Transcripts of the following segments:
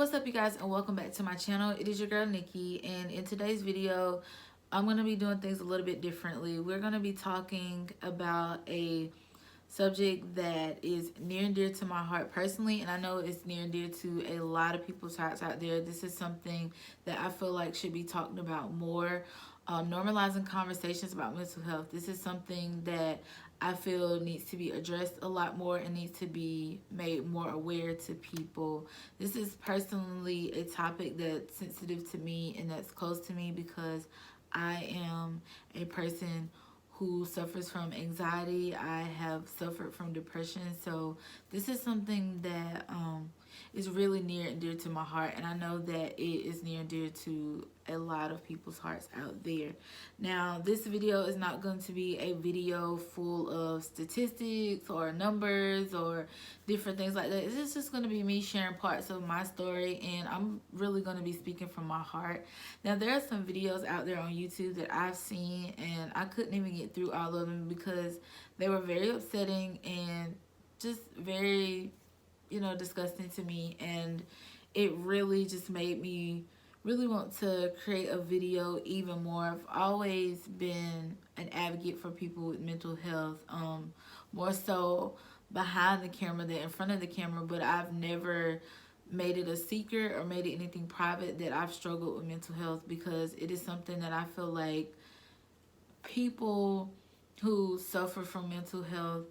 What's up, you guys, and welcome back to my channel. It is your girl Nikki, and in today's video I'm going to be doing things a little bit differently. We're going to be talking about a subject that is near and dear to my heart personally, and I know it's near and dear to a lot of people's hearts out there. This is something that I feel like should be talked about more. Normalizing conversations about mental health. This is something that I feel needs to be addressed a lot more and needs to be made more aware to people. This is personally a topic that's sensitive to me and that's close to me because I am a person who suffers from anxiety. I have suffered from depression. So this is something that is really near and dear to my heart. And I know that it is near and dear to a lot of people's hearts out there. Now, this video is not going to be a video full of statistics or numbers or different things like that. It's just going to be me sharing parts of my story, and I'm really going to be speaking from my heart. Now, there are some videos out there on YouTube that I've seen, and I couldn't even get through all of them because they were very upsetting and just very, disgusting to me. And it really just made me really want to create a video even more. I've always been an advocate for people with mental health, more so behind the camera than in front of the camera, but I've never made it a secret or made it anything private that I've struggled with mental health, because it is something that I feel like people who suffer from mental health,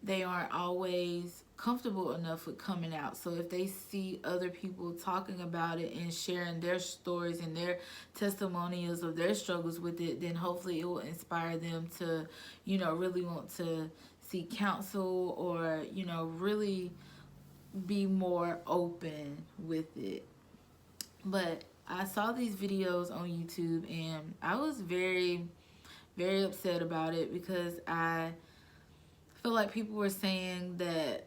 they aren't always comfortable enough with coming out. So if they see other people talking about it and sharing their stories and their testimonials of their struggles with it, then hopefully it will inspire them to, really want to seek counsel or, really be more open with it. But I saw these videos on YouTube and I was very, very upset about it because I feel like people were saying that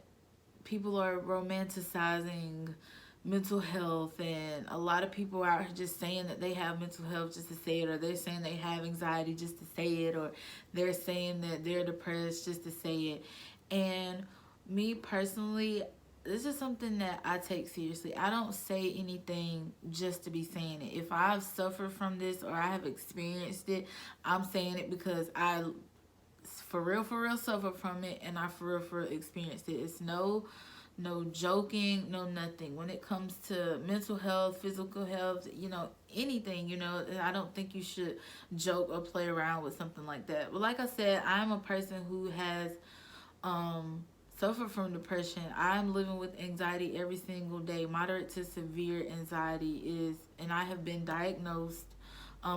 people are romanticizing mental health, and a lot of people are out here just saying that they have mental health just to say it, or they're saying they have anxiety just to say it, or they're saying that they're depressed just to say it. And me personally, this is something that I take seriously. I don't say anything just to be saying it. If I've suffered from this or I have experienced it, I'm saying it because I for real suffer from it, and I for real experienced it. It's no joking, no nothing. When it comes to mental health, physical health, anything, I don't think you should joke or play around with something like that. But like I said, I'm a person who has suffered from depression. I'm living with anxiety every single day. Moderate to severe anxiety is, and I have been diagnosed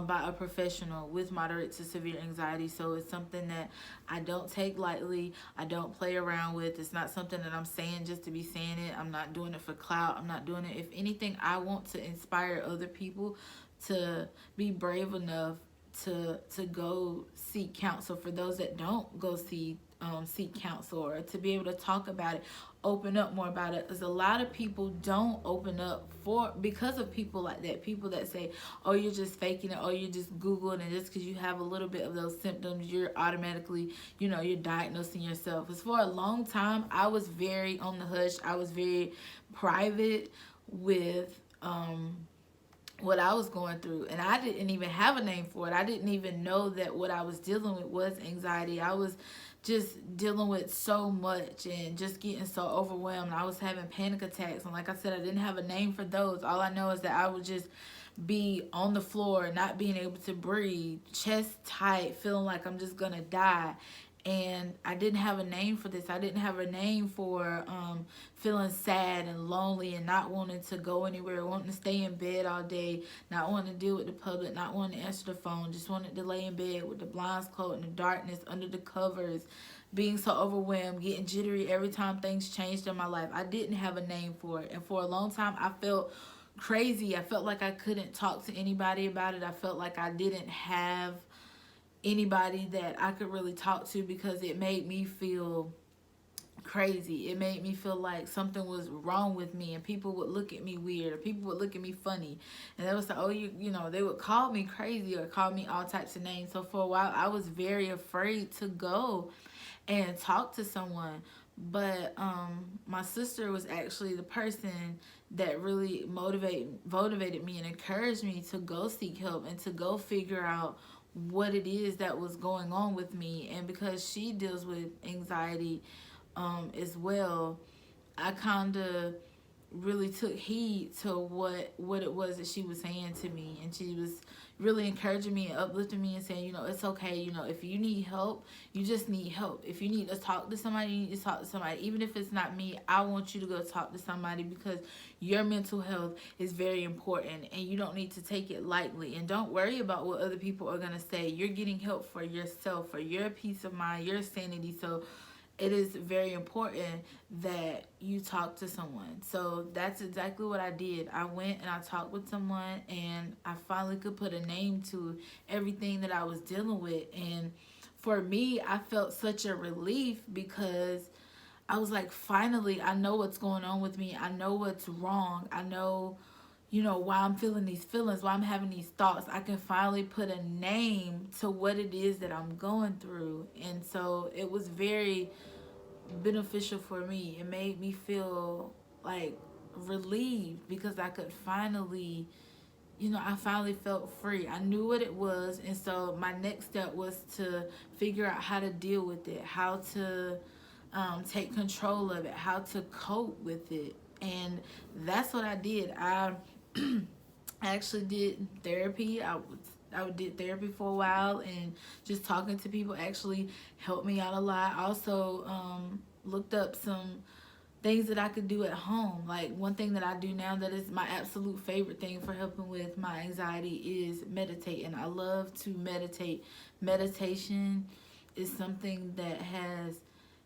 by a professional with moderate to severe anxiety. So it's something that I don't take lightly. I don't play around with. It's not something that I'm saying just to be saying it. I'm not doing it for clout. I'm not doing it. If anything, I want to inspire other people to be brave enough to go seek counsel. For those that don't go seek counsel, or to be able to talk about it, open up more about it, because a lot of people don't open up because of people like that. People that say, oh, you're just faking it, or you're just Googling, and just because you have a little bit of those symptoms, you're automatically, you're diagnosing yourself. Because for a long time, I was very on the hush. I was very private with what I was going through, and I didn't even have a name for it. I didn't even know that what I was dealing with was anxiety. I was just dealing with so much and just getting so overwhelmed. I was having panic attacks, and like I said, I didn't have a name for those. All I know is that I would just be on the floor, not being able to breathe, chest tight, feeling like I'm just gonna die. And I didn't have a name for this. I didn't have a name for feeling sad and lonely and not wanting to go anywhere, wanting to stay in bed all day, not wanting to deal with the public, not wanting to answer the phone, just wanting to lay in bed with the blinds closed in the darkness, under the covers, being so overwhelmed, getting jittery every time things changed in my life. I didn't have a name for it. And for a long time, I felt crazy. I felt like I couldn't talk to anybody about it. I felt like I didn't have anybody that I could really talk to, because it made me feel crazy. It made me feel like something was wrong with me, and people would look at me weird, or people would look at me funny, and they would say, oh, they would call me crazy or call me all types of names. So for a while, I was very afraid to go and talk to someone. But my sister was actually the person that really motivated me and encouraged me to go seek help and to go figure out what it is that was going on with me. And because she deals with anxiety as well, I kind of really took heed to what it was that she was saying to me, and she was really encouraging me and uplifting me and saying, it's okay. If you need help, you just need help. If you need to talk to somebody, you need to talk to somebody. Even if it's not me, I want you to go talk to somebody, because your mental health is very important and you don't need to take it lightly. And don't worry about what other people are going to say. You're getting help for yourself, for your peace of mind, your sanity. So it is very important that you talk to someone. So that's exactly what I did. I went and I talked with someone, and I finally could put a name to everything that I was dealing with. And for me, I felt such a relief, because I was like, finally, I know what's going on with me. I know what's wrong. I know, why I'm feeling these feelings, why I'm having these thoughts. I can finally put a name to what it is that I'm going through. And so it was very beneficial for me. It made me feel like relieved, because I could finally, I finally felt free. I knew what it was. And so my next step was to figure out how to deal with it, how to take control of it, how to cope with it. And that's what I did. I actually did therapy. I did therapy for a while, and just talking to people actually helped me out a lot. I also looked up some things that I could do at home. Like, one thing that I do now that is my absolute favorite thing for helping with my anxiety is meditate. And I love to meditate. Meditation is something that has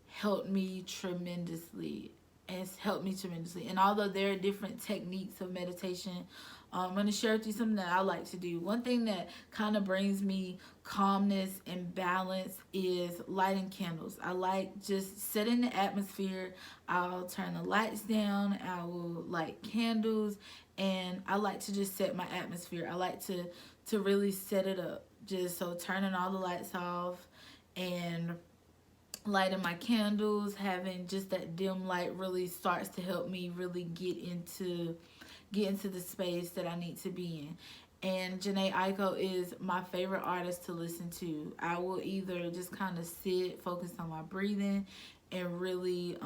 helped me tremendously. It's helped me tremendously. And although there are different techniques of meditation, I'm going to share with you something that I like to do. One thing that kind of brings me calmness and balance is lighting candles. I like just setting the atmosphere. I'll turn the lights down. I will light candles. And I like to just set my atmosphere. I like to really set it up. Just so turning all the lights off and lighting my candles, having just that dim light really starts to help me really get into the space that I need to be in. And Janae Aiko is my favorite artist to listen to. I will either just kind of sit, focus on my breathing, and really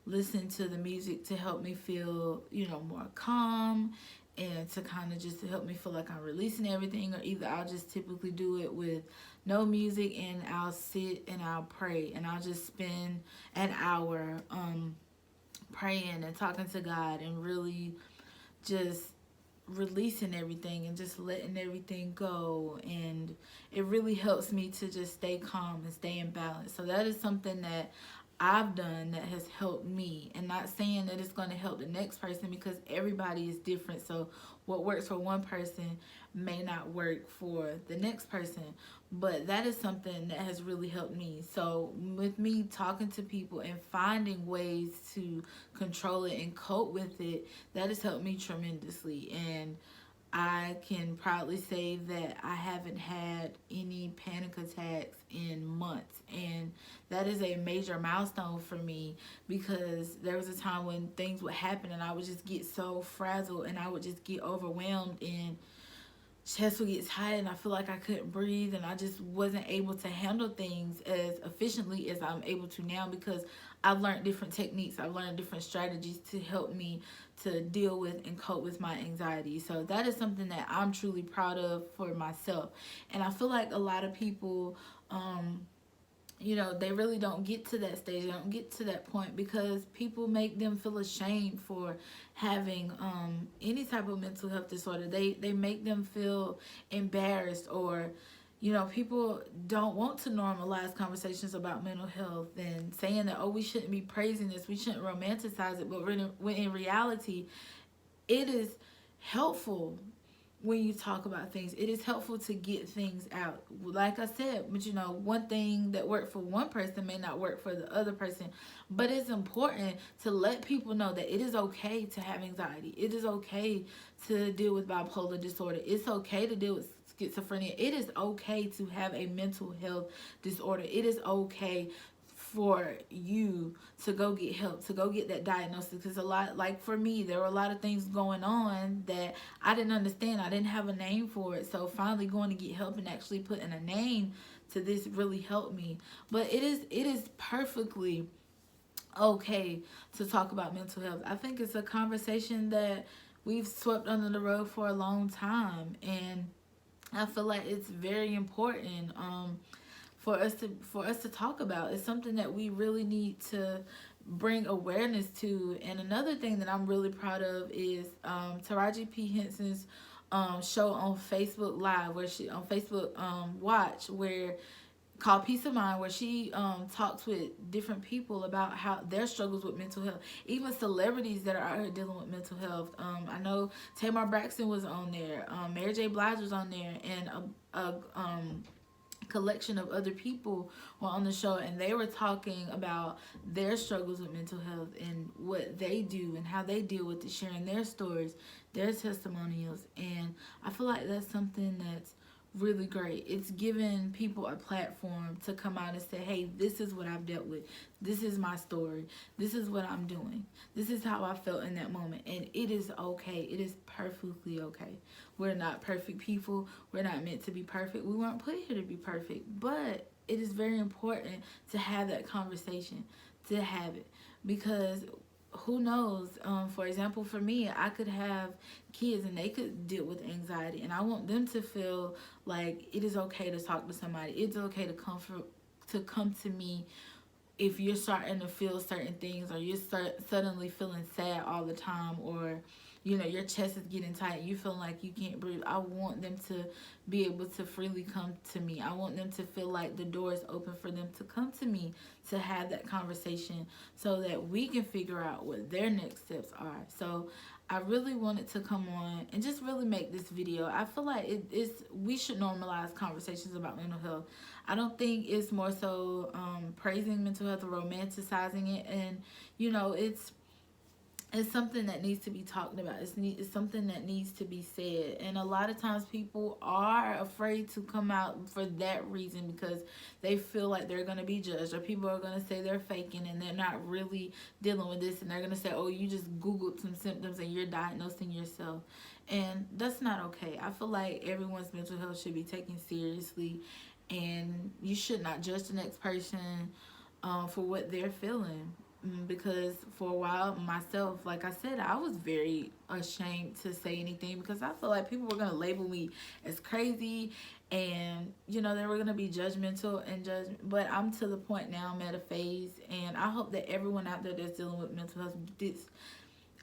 listen to the music to help me feel, more calm, and to kind of just help me feel like I'm releasing everything. Or either I'll just typically do it with no music, and I'll sit and I'll pray, and I'll just spend an hour praying and talking to God, and really just releasing everything and just letting everything go. And it really helps me to just stay calm and stay in balance. So that is something that I've done that has helped me. And not saying that it's going to help the next person, because everybody is different. So what works for one person may not work for the next person. But that is something that has really helped me. So with me talking to people and finding ways to control it and cope with it, that has helped me tremendously. And I can proudly say that I haven't had any panic attacks in months. And that is a major milestone for me, because there was a time when things would happen and I would just get so frazzled, and I would just get overwhelmed, and chest would get tight, and I feel like I couldn't breathe, and I just wasn't able to handle things as efficiently as I'm able to now, because I've learned different techniques. I've learned different strategies to help me to deal with and cope with my anxiety. So that is something that I'm truly proud of for myself. And I feel like a lot of people they really don't get to that stage. They don't get to that point, because people make them feel ashamed for having any type of mental health disorder. They make them feel embarrassed, or people don't want to normalize conversations about mental health, and saying that, oh, we shouldn't be praising this, we shouldn't romanticize it. But when in reality, it is helpful. When you talk about things, it is helpful to get things out. Like I said, but one thing that worked for one person may not work for the other person. But it's important to let people know that it is okay to have anxiety. It is okay to deal with bipolar disorder. It's okay to deal with schizophrenia. It is okay to have a mental health disorder. It is okay for you to go get help, to go get that diagnosis. Because a lot, like for me, there were a lot of things going on that I didn't understand. I didn't have a name for it. So finally going to get help and actually putting a name to this really helped me. But it is perfectly okay to talk about mental health. I think it's a conversation that we've swept under the rug for a long time, and I feel like it's very important for us to talk about. It's something that we really need to bring awareness to. And another thing that I'm really proud of is Taraji P Henson's show on Facebook Live, where she on Facebook Watch, where called Peace of Mind, where she talks with different people about how their struggles with mental health, even celebrities that are out here dealing with mental health. I know Tamar Braxton was on there, Mary J. Blige was on there, and a collection of other people were on the show, and they were talking about their struggles with mental health and what they do and how they deal with it, sharing their stories, their testimonials. And I feel like that's something that's really great. It's giving people a platform to come out and say, hey, this is what I've dealt with. This is my story. This is what I'm doing. This is how I felt in that moment. And it is okay. It is perfectly okay. We're not perfect people. We're not meant to be perfect. We weren't put here to be perfect. But it is very important to have that conversation, to have it. Because who knows, for example, for me, I could have kids and they could deal with anxiety, and I want them to feel like it is okay to talk to somebody. It's okay to come to me if you're starting to feel certain things, or you're suddenly feeling sad all the time, or your chest is getting tight, you feel like you can't breathe. I want them to be able to freely come to me. I want them to feel like the door is open for them to come to me, to have that conversation, so that we can figure out what their next steps are. So I really wanted to come on and just really make this video. I feel like we should normalize conversations about mental health. I don't think it's more so praising mental health or romanticizing it. And it's something that needs to be talked about. It's something that needs to be said. And a lot of times people are afraid to come out for that reason, because they feel like they're going to be judged, or people are going to say they're faking and they're not really dealing with this, and they're going to say, oh, you just Googled some symptoms and you're diagnosing yourself. And that's not okay. I feel like everyone's mental health should be taken seriously, and you should not judge the next person for what they're feeling. Because for a while myself, like I said, I was very ashamed to say anything, because I felt like people were going to label me as crazy, and they were going to be judgmental and judge. But I'm to the point now, I'm at a phase, and I hope that everyone out there that's dealing with mental health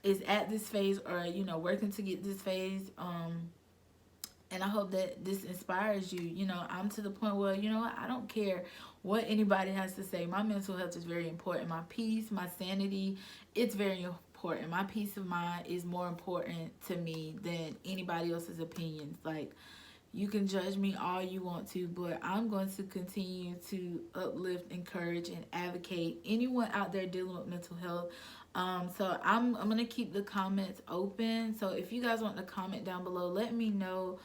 is at this phase, or working to get this phase. And I hope that this inspires you. I'm to the point where, I don't care what anybody has to say. My mental health is very important. My peace, my sanity, it's very important. My peace of mind is more important to me than anybody else's opinions. Like, you can judge me all you want to, but I'm going to continue to uplift, encourage, and advocate anyone out there dealing with mental health. So I'm gonna keep the comments open. So if you guys want to comment down below, let me know.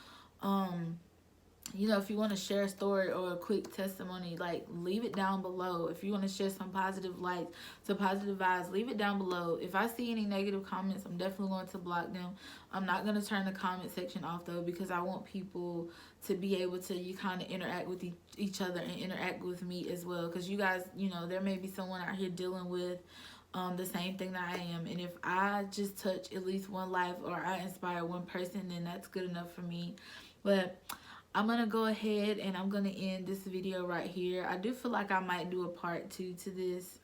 If you want to share a story or a quick testimony, like, leave it down below. If you want to share some positive lights, some positive vibes, leave it down below. If I see any negative comments, I'm definitely going to block them. I'm not going to turn the comment section off, though, because I want people to be able to kind of interact with each other and interact with me as well. Because you guys, there may be someone out here dealing with the same thing that I am. And if I just touch at least one life, or I inspire one person, then that's good enough for me. But I'm going to go ahead and I'm going to end this video right here. I do feel like I might do a part 2 to this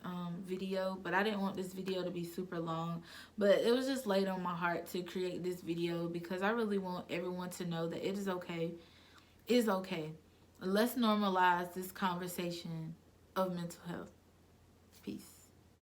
video, but I didn't want this video to be super long. But it was just laid on my heart to create this video, because I really want everyone to know that it is okay. It is okay. Let's normalize this conversation of mental health.